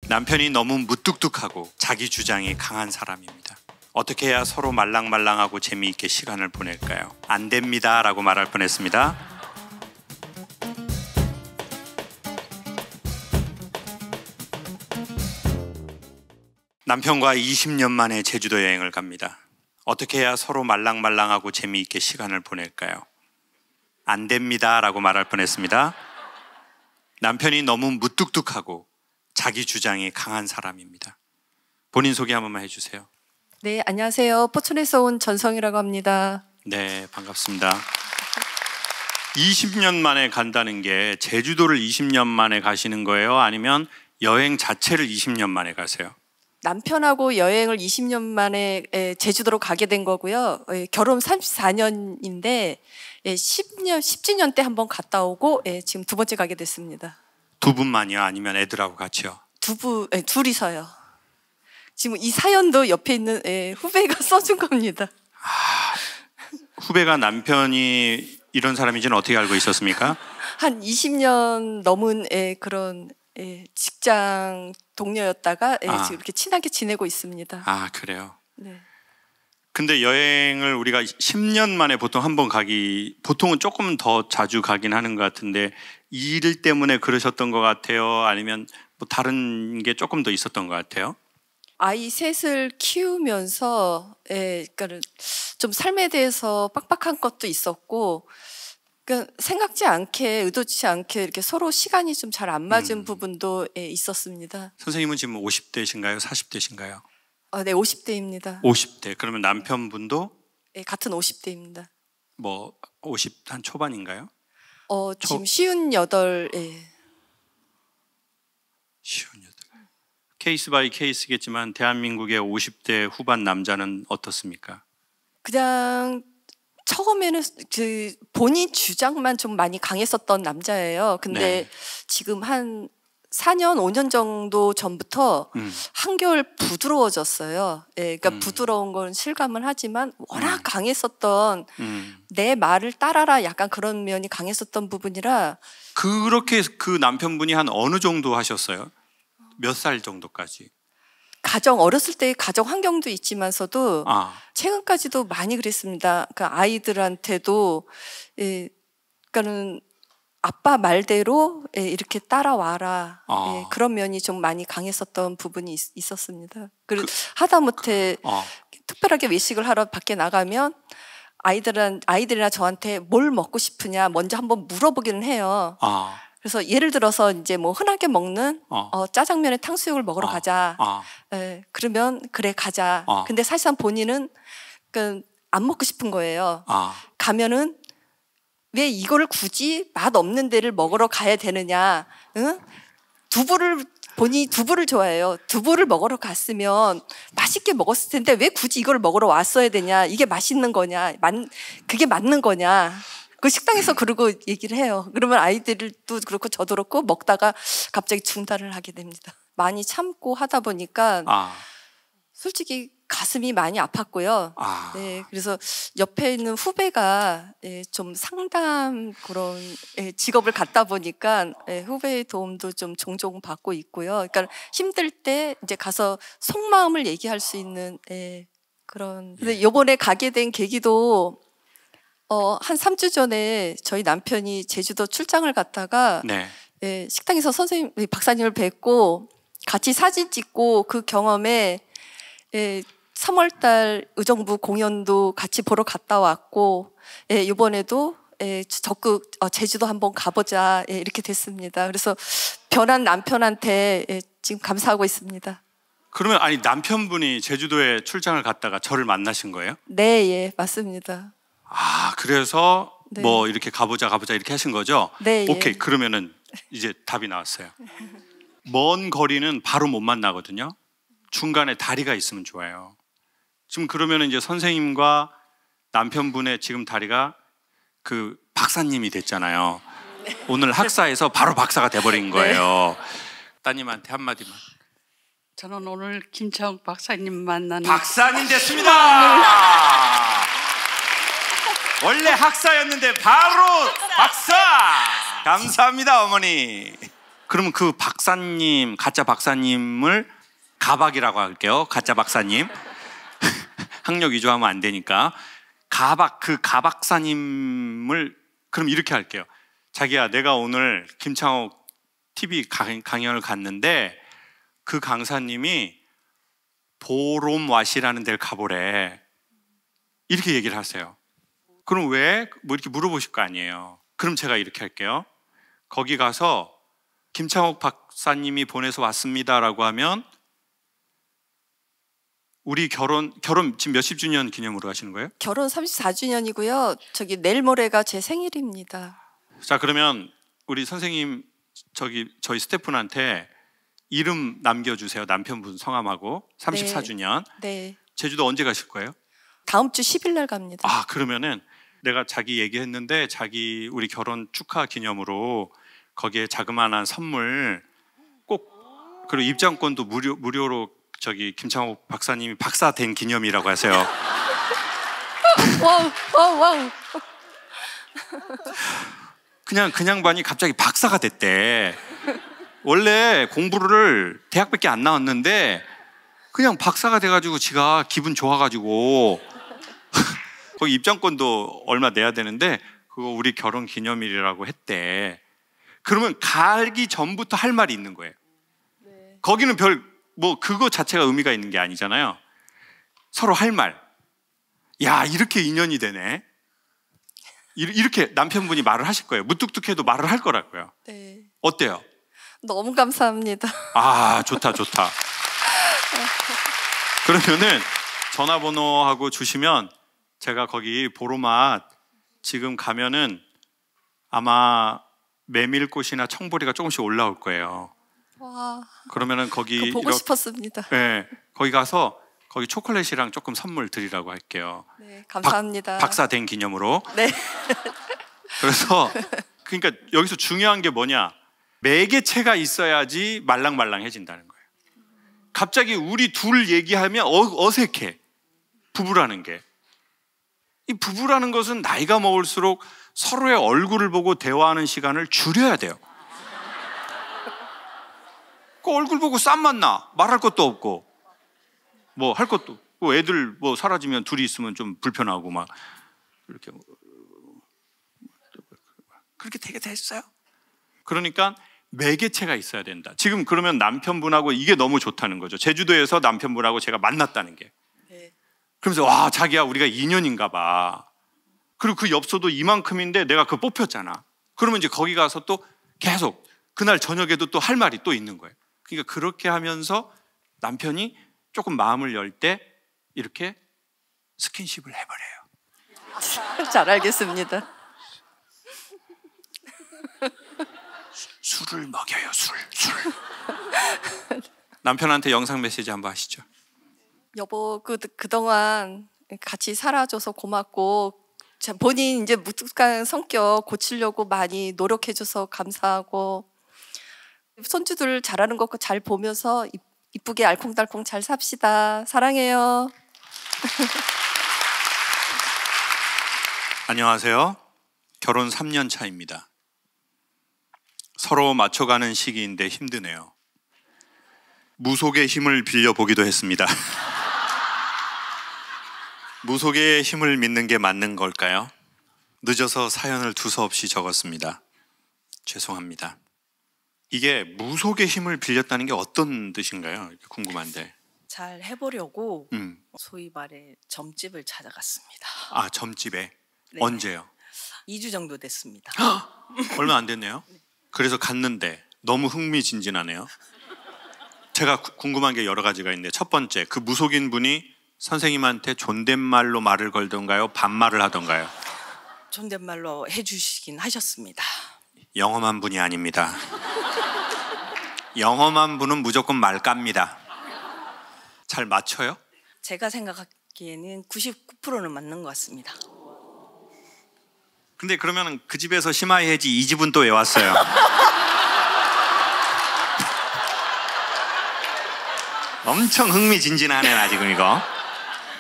남편이 너무 무뚝뚝하고 자기 주장이 강한 사람입니다. 어떻게 해야 서로 말랑말랑하고 재미있게 시간을 보낼까요? 안 됩니다 라고 말할 뻔했습니다. 남편과 20년 만에 제주도 여행을 갑니다. 어떻게 해야 서로 말랑말랑하고 재미있게 시간을 보낼까요? 안 됩니다 라고 말할 뻔했습니다. 남편이 너무 무뚝뚝하고 자기 주장이 강한 사람입니다. 본인 소개 한 번만 해주세요. 네, 안녕하세요. 포천에서 온 전성이라고 합니다. 네, 반갑습니다. 20년 만에 간다는 게 제주도를 20년 만에 가시는 거예요? 아니면 여행 자체를 20년 만에 가세요? 남편하고 여행을 20년 만에 제주도로 가게 된 거고요. 결혼 34년인데 10주년 때 한번 갔다 오고 지금 두 번째 가게 됐습니다. 두 분만이요? 아니면 애들하고 같이요? 둘이서요. 지금 이 사연도 옆에 있는 후배가 써준 겁니다. 후배가 남편이 이런 사람인지는 어떻게 알고 있었습니까? 한 20년 넘은 그런 직장 동료였다가 지금 이렇게 친하게 지내고 있습니다. 아, 그래요? 네. 근데 여행을 우리가 10년 만에 보통 한 번 보통은 조금 더 자주 가긴 하는 것 같은데 일 때문에 그러셨던 것 같아요? 아니면 뭐 다른 게 조금 더 있었던 것 같아요? 아이 셋을 키우면서 그러니까 좀 삶에 대해서 빡빡한 것도 있었고, 그러니까 생각지 않게 의도치 않게 이렇게 서로 시간이 좀 잘 안 맞은 부분도 있었습니다. 선생님은 지금 50대신가요? 40대신가요? 네, 50대입니다. 50대. 그러면 남편분도? 네, 같은 50대입니다. 뭐 50 한 초반인가요? 지금 58. 58. 케이스 바이 케이스겠지만 대한민국의 50대 후반 남자는 어떻습니까? 그냥 처음에는 본인 주장만 좀 많이 강했었던 남자예요. 근데 네. 지금 한 4년, 5년 정도 전부터 한결 부드러워졌어요. 그러니까 부드러운 건 실감을 하지만 워낙 강했었던 내 말을 따라라 약간 그런 면이 강했었던 부분이라. 그렇게 그 남편분이 한 어느 정도 하셨어요? 몇 살 정도까지? 어렸을 때의 가정 환경도 있지만서도 최근까지도 많이 그랬습니다. 그러니까 아이들한테도 그러니까는 아빠 말대로 이렇게 따라와라. 그런 면이 좀 많이 강했었던 부분이 있었습니다. 그리고 하다못해 특별하게 외식을 하러 밖에 나가면 아이들이나 저한테 뭘 먹고 싶으냐 먼저 한번 물어보기는 해요. 그래서 예를 들어서 이제 뭐 흔하게 먹는 짜장면에 탕수육을 먹으러 가자. 그러면 그래 가자. 근데 사실상 본인은 안 먹고 싶은 거예요. 가면은 왜 이거를 굳이 맛 없는 데를 먹으러 가야 되느냐? 응? 본인이 두부를 좋아해요. 두부를 먹으러 갔으면 맛있게 먹었을 텐데 왜 굳이 이걸 먹으러 왔어야 되냐? 이게 맛있는 거냐? 그게 맞는 거냐? 그 식당에서 그러고 얘기를 해요. 그러면 아이들도 그렇고 저도 그렇고 먹다가 갑자기 중단을 하게 됩니다. 많이 참고 하다 보니까 솔직히 가슴이 많이 아팠고요. 네, 그래서 옆에 있는 후배가 좀 상담 그런 직업을 갖다 보니까 후배의 도움도 좀 종종 받고 있고요. 그러니까 힘들 때 이제 가서 속마음을 얘기할 수 있는 그런. 근데 이번에 가게 된 계기도 한 3주 전에 저희 남편이 제주도 출장을 갔다가 식당에서 선생님, 박사님을 뵙고 같이 사진 찍고 그 경험에 3월달 의정부 공연도 같이 보러 갔다 왔고 이번에도 적극 제주도 한번 가보자 이렇게 됐습니다. 그래서 변한 남편한테 지금 감사하고 있습니다. 그러면 남편분이 제주도에 출장을 갔다가 저를 만나신 거예요? 네, 예, 맞습니다. 그래서 뭐 이렇게 가보자 이렇게 하신 거죠? 네. 오케이. 그러면은 이제 답이 나왔어요. 먼 거리는 바로 못 만나거든요. 중간에 다리가 있으면 좋아요. 지금 그러면은 이제 선생님과 남편분의 지금 다리가 그 박사님이 됐잖아요. 오늘 학사에서 바로 박사가 돼버린 거예요. 따님한테 한마디만. 저는 오늘 김창욱 박사님 만나는 박사님 됐습니다. 원래 학사였는데 바로 박사. 감사합니다, 어머니. 그러면 그 박사님, 가짜 박사님을 가박이라고 할게요. 가짜 박사님. 학력 위조하면 안 되니까. 그 가박사님을 그럼 이렇게 할게요. 자기야, 내가 오늘 김창옥 TV 강연을 갔는데 그 강사님이 보롬와시라는 데를 가보래. 이렇게 얘기를 하세요. 그럼 왜? 뭐 이렇게 물어보실 거 아니에요. 그럼 제가 이렇게 할게요. 거기 가서 김창옥 박사님이 보내서 왔습니다라고 하면 우리 결혼 지금 몇십 주년 기념으로 하시는 거예요? 결혼 34주년이고요. 내일 모레가 제 생일입니다. 자, 그러면 우리 선생님 저희 스태프분한테 이름 남겨주세요. 남편분 성함하고 34주년. 네. 제주도 언제 가실 거예요? 다음 주 10일 날 갑니다. 아, 그러면은 내가 자기 얘기했는데 우리 결혼 축하 기념으로 거기에 자그마한 선물 꼭, 그리고 입장권도 무료로 김창옥 박사님이 박사 된 기념이라고 하세요. 와우. 그냥 반이 갑자기 박사가 됐대. 원래 공부를 대학밖에 안 나왔는데 그냥 박사가 돼가지고 지가 기분 좋아가지고 거기 입장권도 얼마 내야 되는데 그거 우리 결혼 기념일이라고 했대. 그러면 가기 전부터 할 말이 있는 거예요. 네. 거기는 그거 자체가 의미가 있는 게 아니잖아요. 서로 할 말. 야, 이렇게 인연이 되네. 이렇게 남편분이 말을 하실 거예요. 무뚝뚝해도 말을 할 거라고요. 네. 어때요? 너무 감사합니다. 아, 좋다. 그러면은 전화번호하고 주시면 제가 거기 보로맛 지금 가면은 아마 메밀꽃이나 청보리가 조금씩 올라올 거예요. 와. 그러면은 거기 보고 싶었습니다. 네, 거기 가서 거기 초콜릿이랑 조금 선물 드리라고 할게요. 네, 감사합니다. 박사 된 기념으로. 네. 그래서 그러니까 여기서 중요한 게 뭐냐? 매개체가 있어야지 말랑말랑해진다는 거예요. 갑자기 우리 둘 얘기하면 어색해. 부부라는 게. 이 부부라는 것은 나이가 먹을수록 서로의 얼굴을 보고 대화하는 시간을 줄여야 돼요. 그 얼굴 보고 쌈만 나. 말할 것도 없고 뭐 할 것도 없고 애들 뭐 사라지면 둘이 있으면 좀 불편하고 막 이렇게 그렇게 되게 됐어요. 그러니까 매개체가 있어야 된다. 지금 그러면 남편분하고 이게 너무 좋다는 거죠. 제주도에서 남편분하고 제가 만났다는 게. 네. 그러면서 와, 자기야, 우리가 인연인가 봐. 그리고 그 엽서도 이만큼인데 내가 그거 뽑혔잖아. 그러면 이제 거기 가서 또 계속 그날 저녁에도 또 할 말이 또 있는 거예요. 그러니까 그렇게 하면서 남편이 조금 마음을 열 때 이렇게 스킨십을 해버려요. 잘 알겠습니다. 술을 먹여요. 술. 남편한테 영상 메시지 한번 하시죠. 여보, 그동안 같이 살아줘서 고맙고 본인 이제 무뚝뚝한 성격 고치려고 많이 노력해줘서 감사하고 손주들 잘하는 거 잘 보면서 이쁘게 알콩달콩 잘 삽시다. 사랑해요. 안녕하세요. 결혼 3년 차입니다. 서로 맞춰가는 시기인데 힘드네요. 무속의 힘을 빌려보기도 했습니다. 무속의 힘을 믿는 게 맞는 걸까요? 늦어서 사연을 두서없이 적었습니다. 죄송합니다. 이게 무속의 힘을 빌렸다는 게 어떤 뜻인가요? 궁금한데. 잘 해보려고 소위 말해 점집을 찾아갔습니다. 아, 점집에? 네. 언제요? 2주 정도 됐습니다. 얼마 안 됐네요. 그래서 갔는데 너무 흥미진진하네요. 제가 궁금한 게 여러 가지가 있는데 첫 번째, 그 무속인 분이 선생님한테 존댓말로 말을 걸던가요? 반말을 하던가요? 존댓말로 해주시긴 하셨습니다. 영험한 분이 아닙니다. 영험한 분은 무조건 말 깝니다. 잘 맞춰요? 제가 생각하기에는 99%는 맞는 것 같습니다. 근데 그러면 그 집에서 심하이 해지 이 집은 또 왜 왔어요? 엄청 흥미진진하네. 나 지금 이거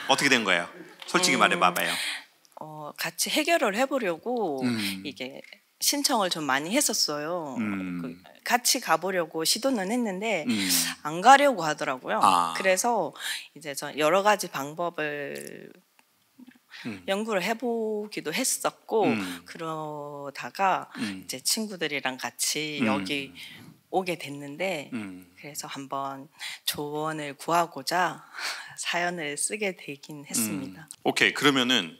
어떻게 된 거예요? 솔직히 말해봐봐요. 같이 해결을 해보려고 이게 신청을 좀 많이 했었어요. 같이 가보려고 시도는 했는데 안 가려고 하더라고요. 그래서 이제 저 여러 가지 방법을 연구를 해보기도 했었고 그러다가 이제 친구들이랑 같이 여기 오게 됐는데 그래서 한번 조언을 구하고자 사연을 쓰게 되긴 했습니다. 오케이. 그러면은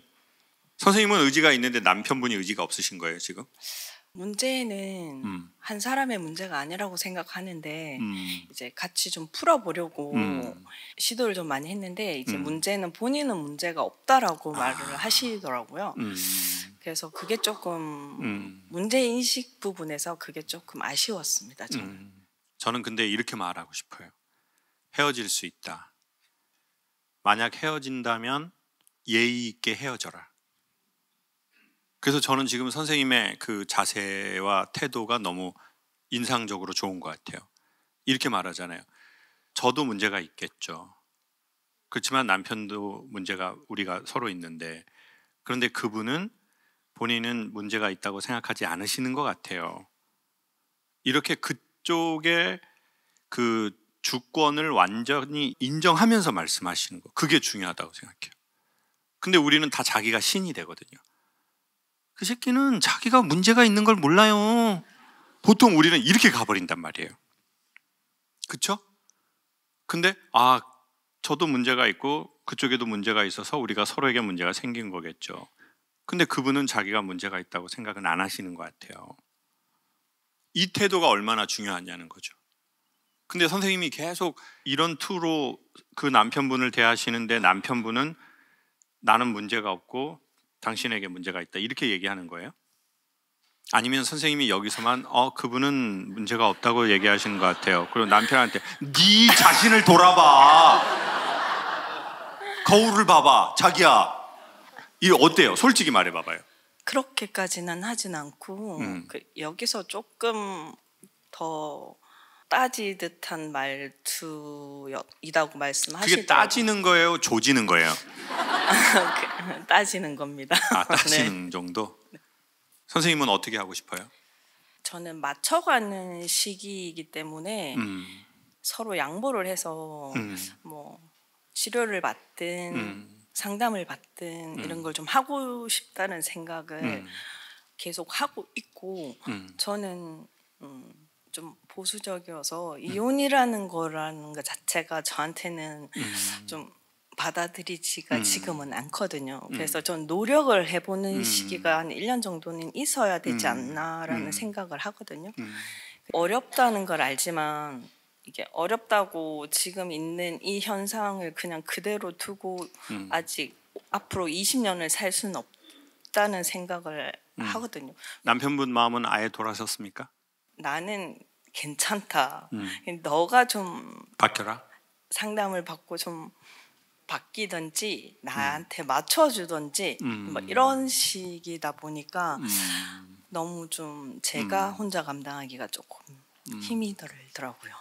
선생님은 의지가 있는데 남편분이 의지가 없으신 거예요 지금? 문제는 한 사람의 문제가 아니라고 생각하는데 이제 같이 좀 풀어보려고 시도를 좀 많이 했는데 이제 문제는 본인은 문제가 없다라고 말을 하시더라고요. 그래서 그게 조금 문제 인식 부분에서 그게 조금 아쉬웠습니다. 저는 근데 이렇게 말하고 싶어요. 헤어질 수 있다. 만약 헤어진다면 예의 있게 헤어져라. 그래서 저는 지금 선생님의 그 자세와 태도가 너무 인상적으로 좋은 것 같아요. 이렇게 말하잖아요. 저도 문제가 있겠죠. 그렇지만 남편도 문제가 우리가 서로 있는데 그런데 그분은 본인은 문제가 있다고 생각하지 않으시는 것 같아요. 이렇게 그쪽의 그 주권을 완전히 인정하면서 말씀하시는 거, 그게 중요하다고 생각해요. 근데 우리는 다 자기가 신이 되거든요. 그 새끼는 자기가 문제가 있는 걸 몰라요. 보통 우리는 이렇게 가버린단 말이에요. 그렇죠? 근데 저도 문제가 있고 그쪽에도 문제가 있어서 우리가 서로에게 문제가 생긴 거겠죠. 근데 그분은 자기가 문제가 있다고 생각은 안 하시는 것 같아요. 이 태도가 얼마나 중요하냐는 거죠. 근데 선생님이 계속 이런 투로 그 남편분을 대하시는데 남편분은 나는 문제가 없고 당신에게 문제가 있다 이렇게 얘기하는 거예요? 아니면 선생님이 여기서만 그분은 문제가 없다고 얘기하시는 것 같아요. 그리고 남편한테 네 자신을 돌아봐. 거울을 봐봐. 자기야. 이게 어때요? 솔직히 말해봐봐요. 그렇게까지는 하진 않고 여기서 조금 더 따지듯한 말투이다고 말씀하시더라고요. 그게 따지는 거예요? 조지는 거예요? 따지는 겁니다. 따지는 네. 정도? 선생님은 어떻게 하고 싶어요? 저는 맞춰가는 시기이기 때문에 서로 양보를 해서 뭐 치료를 받든 상담을 받든 이런 걸 좀 하고 싶다는 생각을 계속 하고 있고 저는 좀 보수적이어서 이혼이라는 거라는 것 자체가 저한테는 좀 받아들이지가 지금은 않거든요. 그래서 전 노력을 해보는 시기가 한 1년 정도는 있어야 되지 않나라는 생각을 하거든요. 어렵다는 걸 알지만 이게 어렵다고 지금 있는 이 현상을 그냥 그대로 두고 아직 앞으로 20년을 살 수는 없다는 생각을 하거든요. 남편분 마음은 아예 돌아섰습니까? 나는 괜찮다. 너가 좀 바뀌어라. 상담을 받고 좀 바뀌든지 나한테 맞춰주든지 뭐 이런 식이다 보니까 너무 좀 제가 혼자 감당하기가 조금 힘이 들더라고요.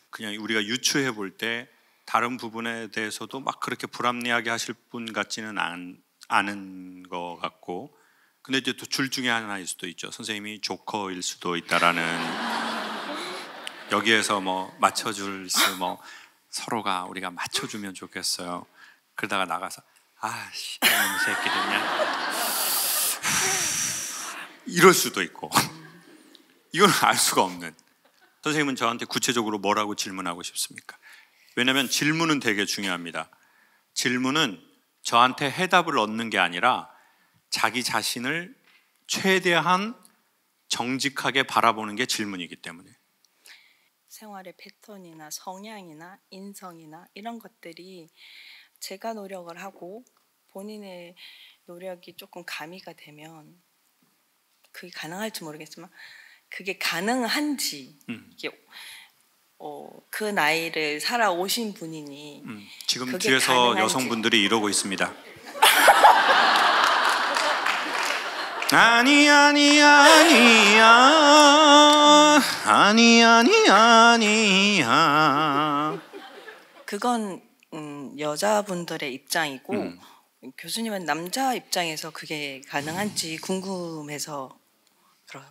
그냥 우리가 유추해 볼 때 다른 부분에 대해서도 막 그렇게 불합리하게 하실 분 같지는 않은 것 같고, 근데 이제 또 줄 중에 하나일 수도 있죠. 선생님이 조커일 수도 있다라는. 여기에서 뭐 맞춰줄 수 뭐 서로가 우리가 맞춰주면 좋겠어요. 그러다가 나가서 아씨 이놈 새끼들냐 이럴 수도 있고. 이건 알 수가 없는. 선생님은 저한테 구체적으로 뭐라고 질문하고 싶습니까? 왜냐하면 질문은 되게 중요합니다. 질문은 저한테 해답을 얻는 게 아니라 자기 자신을 최대한 정직하게 바라보는 게 질문이기 때문에. 생활의 패턴이나 성향이나 인성이나 이런 것들이 제가 노력을 하고 본인의 노력이 조금 가미가 되면 그게 가능할지 모르겠지만 그게 가능한지 이게 그 나이를 살아오신 분이니 지금 뒤에서 가능한지. 여성분들이 이러고 있습니다. 아니야 그건 여자분들의 입장이고 교수님은 남자 입장에서 그게 가능한지 궁금해서 그래요.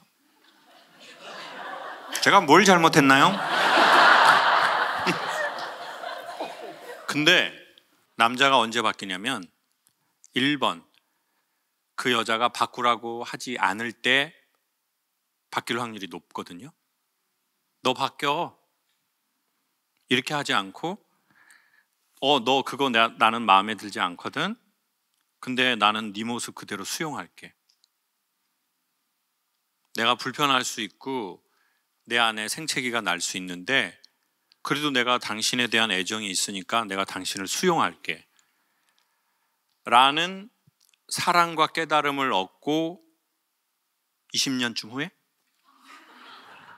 제가 뭘 잘못했나요? 근데 남자가 언제 바뀌냐면 1번 그 여자가 바꾸라고 하지 않을 때 바뀔 확률이 높거든요. 너 바뀌어. 이렇게 하지 않고 너 그거 나는 마음에 들지 않거든. 근데 나는 네 모습 그대로 수용할게. 내가 불편할 수 있고 내 안에 생채기가 날 수 있는데 그래도 내가 당신에 대한 애정이 있으니까 내가 당신을 수용할게 라는 사랑과 깨달음을 얻고 20년쯤 후에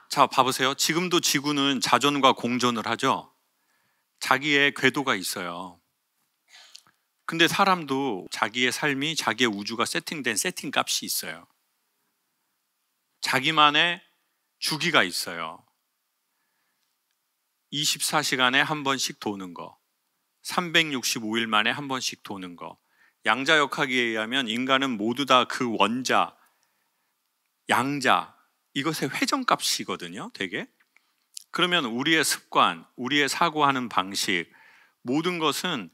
자 봐보세요. 지금도 지구는 자전과 공전을 하죠. 자기의 궤도가 있어요. 근데 사람도 자기의 삶이 자기의 우주가 세팅된 세팅값이 있어요. 자기만의 주기가 있어요. 24시간에 한 번씩 도는 거, 365일 만에 한 번씩 도는 거. 양자역학에 의하면 인간은 모두 다 그 원자, 양자, 이것의 회전값이거든요, 되게. 그러면 우리의 습관, 우리의 사고하는 방식, 모든 것은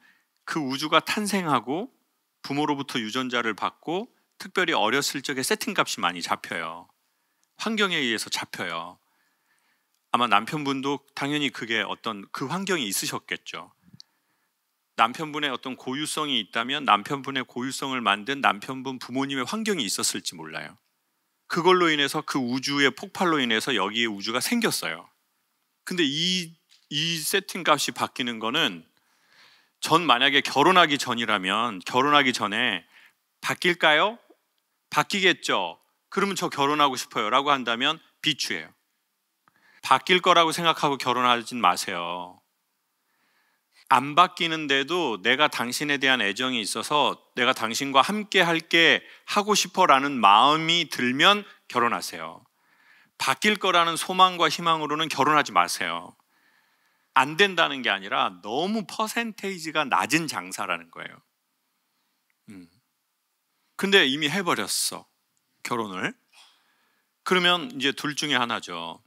그 우주가 탄생하고 부모로부터 유전자를 받고 특별히 어렸을 적에 세팅값이 많이 잡혀요. 환경에 의해서 잡혀요. 아마 남편분도 당연히 그게 어떤 그 환경이 있으셨겠죠. 남편분의 어떤 고유성이 있다면 남편분의 고유성을 만든 남편분 부모님의 환경이 있었을지 몰라요. 그걸로 인해서 그 우주의 폭발로 인해서 여기에 우주가 생겼어요. 근데 이 세팅 값이 바뀌는 거는 전 만약에 결혼하기 전이라면 결혼하기 전에 바뀔까요? 바뀌겠죠. 그러면 저 결혼하고 싶어요 라고 한다면 비추예요. 바뀔 거라고 생각하고 결혼하진 마세요. 안 바뀌는데도 내가 당신에 대한 애정이 있어서 내가 당신과 함께 할게 하고 싶어라는 마음이 들면 결혼하세요. 바뀔 거라는 소망과 희망으로는 결혼하지 마세요. 안 된다는 게 아니라 너무 퍼센테이지가 낮은 장사라는 거예요. 근데 이미 해버렸어, 결혼을. 그러면 이제 둘 중에 하나죠.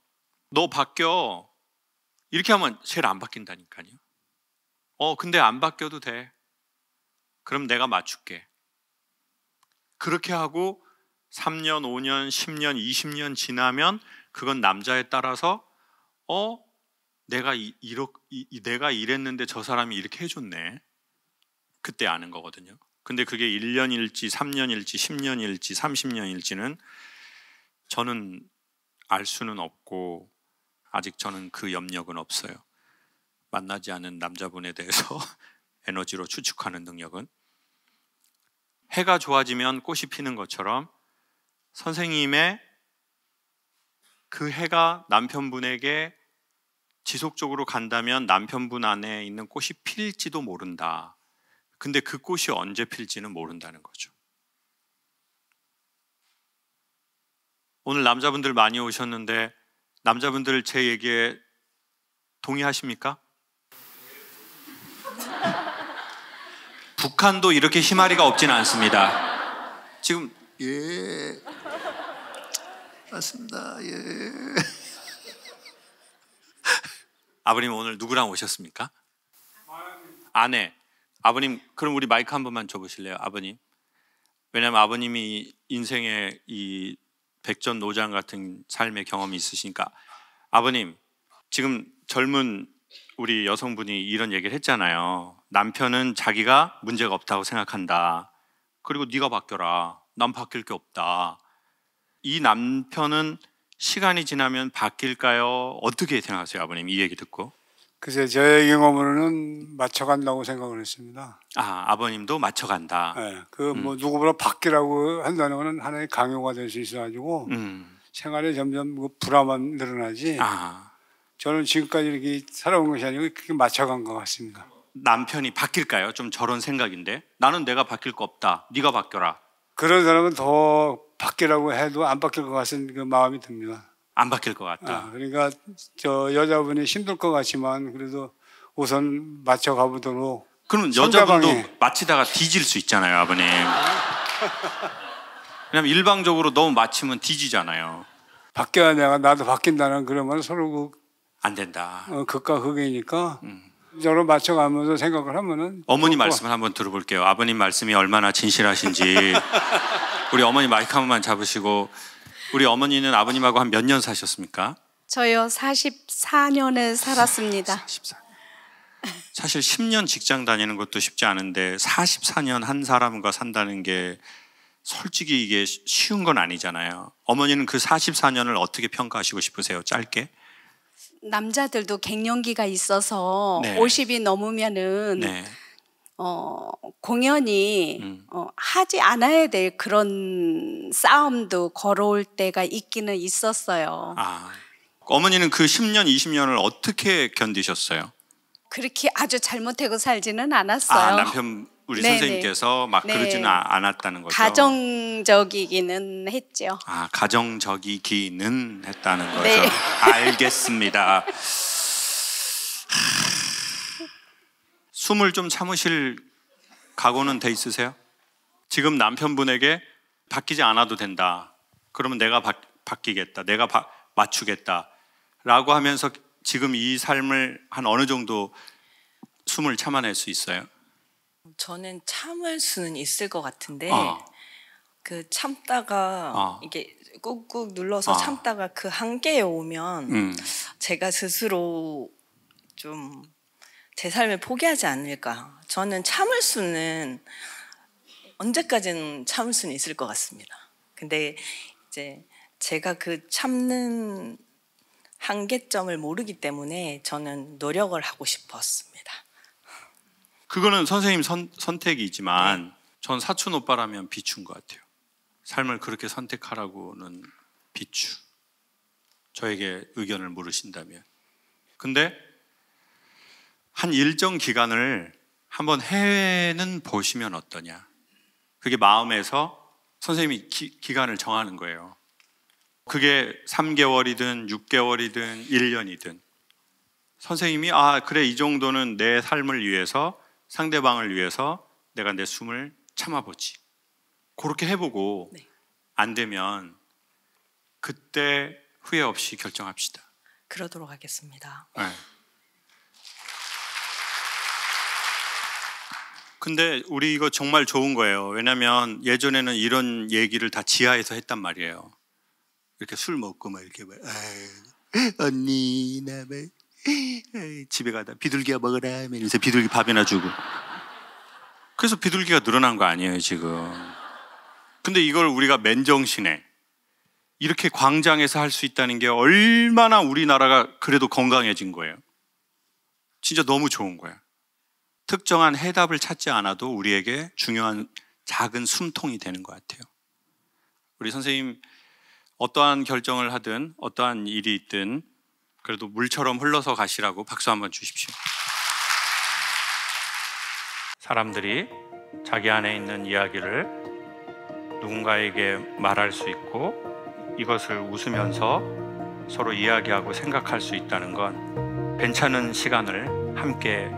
너 바뀌어. 이렇게 하면 제일 안 바뀐다니까요. 근데 안 바뀌어도 돼. 그럼 내가 맞출게. 그렇게 하고 3년, 5년, 10년, 20년 지나면 그건 남자에 따라서 내가 내가 이랬는데 저 사람이 이렇게 해줬네. 그때 아는 거거든요. 근데 그게 1년일지 3년일지 10년일지 30년일지는 저는 알 수는 없고 아직 저는 그 염력은 없어요. 만나지 않은 남자분에 대해서 에너지로 추측하는 능력은. 해가 좋아지면 꽃이 피는 것처럼 선생님의 그 해가 남편분에게 지속적으로 간다면 남편분 안에 있는 꽃이 필지도 모른다. 근데 그 꽃이 언제 필지는 모른다는 거죠. 오늘 남자분들 많이 오셨는데 남자분들 제 얘기에 동의하십니까? 북한도 이렇게 희마리가 없지는 않습니다. 지금 예 맞습니다. 예. 아버님 오늘 누구랑 오셨습니까? 아내. 아버님 그럼 우리 마이크 한 번만 줘보실래요, 아버님? 왜냐하면 아버님이 인생의 이 백전노장 같은 삶의 경험이 있으시니까. 아버님 지금 젊은 우리 여성분이 이런 얘기를 했잖아요. 남편은 자기가 문제가 없다고 생각한다. 그리고 네가 바뀌어라. 난 바뀔 게 없다. 이 남편은 시간이 지나면 바뀔까요? 어떻게 생각하세요, 아버님? 이 얘기 듣고. 글쎄 저의 경험으로는 맞춰간다고 생각을 했습니다. 아버님도 맞춰간다. 네, 뭐 누구보다 바뀌라고 한다는 것은 하나의 강요가 될 수 있어가지고 생활에 점점 불화만 늘어나지. 저는 지금까지 이렇게 살아온 것이 아니고 그렇게 맞춰간 것 같습니다. 남편이 바뀔까요? 좀 저런 생각인데 나는 내가 바뀔 거 없다. 네가 바뀌어라. 그런 사람은 더 바뀌라고 해도 안 바뀔 것 같은 그 마음이 듭니다. 안 바뀔 것 같다. 그러니까 저 여자분이 힘들 것 같지만 그래도 우선 맞춰 가보도록 그러면 여자분도 마치다가 뒤질 수 있잖아요, 아버님. 왜냐면 일방적으로 너무 마치면 뒤지잖아요. 바뀌어야 내가 나도 바뀐다는 그러면 서로 안 된다. 극과 극이니까 서로 맞춰가면서 생각을 하면은. 어머니 말씀을 한번 들어볼게요. 아버님 말씀이 얼마나 진실하신지. 우리 어머니 마이크 한 번만 잡으시고. 우리 어머니는 아버님하고 한 몇 년 사셨습니까? 저요 44년을 살았습니다. 44년. 사실 10년 직장 다니는 것도 쉽지 않은데 44년 한 사람과 산다는 게 솔직히 이게 쉬운 건 아니잖아요. 어머니는 그 44년을 어떻게 평가하시고 싶으세요? 짧게? 남자들도 갱년기가 있어서 네. 50이 넘으면은 네. 공연이 하지 않아야 될 그런 싸움도 걸어올 때가 있기는 있었어요. 아, 어머니는 그 10년, 20년을 어떻게 견디셨어요? 그렇게 아주 잘못하고 살지는 않았어요. 아, 남편 우리 네네. 선생님께서 막 네. 그러지는 않았다는 거죠. 가정적이기는 했죠. 아, 가정적이기는 했다는 거죠. 네. 알겠습니다. 숨을 좀 참으실 각오는 돼 있으세요? 지금 남편분에게 바뀌지 않아도 된다. 그러면 내가 바뀌겠다. 내가 맞추겠다. 라고 하면서 지금 이 삶을 한 어느 정도 숨을 참아낼 수 있어요? 저는 참을 수는 있을 것 같은데 그 참다가 이게 꾹꾹 눌러서 참다가 그 한계에 오면 제가 스스로 좀 제 삶을 포기하지 않을까. 저는 참을 수는 언제까지는 참을 수는 있을 것 같습니다. 근데 이제 제가 그 참는 한계점을 모르기 때문에 저는 노력을 하고 싶었습니다. 그거는 선생님 선택이지만 전 사촌 오빠라면 비추인 것 같아요. 삶을 그렇게 선택하라고는 비추. 저에게 의견을 물으신다면. 근데 한 일정 기간을 한번 해외는 보시면 어떠냐. 그게 마음에서 선생님이 기간을 정하는 거예요. 그게 3개월이든 6개월이든 1년이든 선생님이 그래 이 정도는 내 삶을 위해서 상대방을 위해서 내가 내 숨을 참아보지. 그렇게 해보고 안 되면 그때 후회 없이 결정합시다. 그러도록 하겠습니다. 네. 근데 우리 이거 정말 좋은 거예요. 왜냐면 예전에는 이런 얘기를 다 지하에서 했단 말이에요. 이렇게 술 먹고 막 이렇게 언니 나 집에 가다 비둘기야 먹어라 하면서 비둘기 밥이나 주고. 그래서 비둘기가 늘어난 거 아니에요 지금. 근데 이걸 우리가 맨정신에 이렇게 광장에서 할 수 있다는 게 얼마나 우리나라가 그래도 건강해진 거예요. 진짜 너무 좋은 거야. 특정한 해답을 찾지 않아도 우리에게 중요한 작은 숨통이 되는 것 같아요. 우리 선생님 어떠한 결정을 하든 어떠한 일이 있든 그래도 물처럼 흘러서 가시라고 박수 한번 주십시오. 사람들이 자기 안에 있는 이야기를 누군가에게 말할 수 있고 이것을 웃으면서 서로 이야기하고 생각할 수 있다는 건 괜찮은 시간을 함께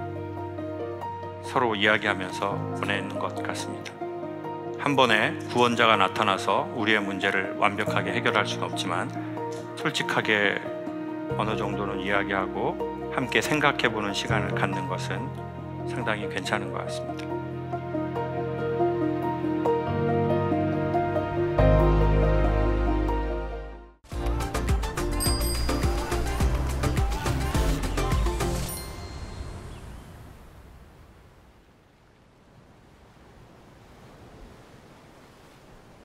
서로 이야기하면서 보내는 것 같습니다. 한 번에 구원자가 나타나서 우리의 문제를 완벽하게 해결할 수는 없지만 솔직하게 어느 정도는 이야기하고 함께 생각해보는 시간을 갖는 것은 상당히 괜찮은 것 같습니다.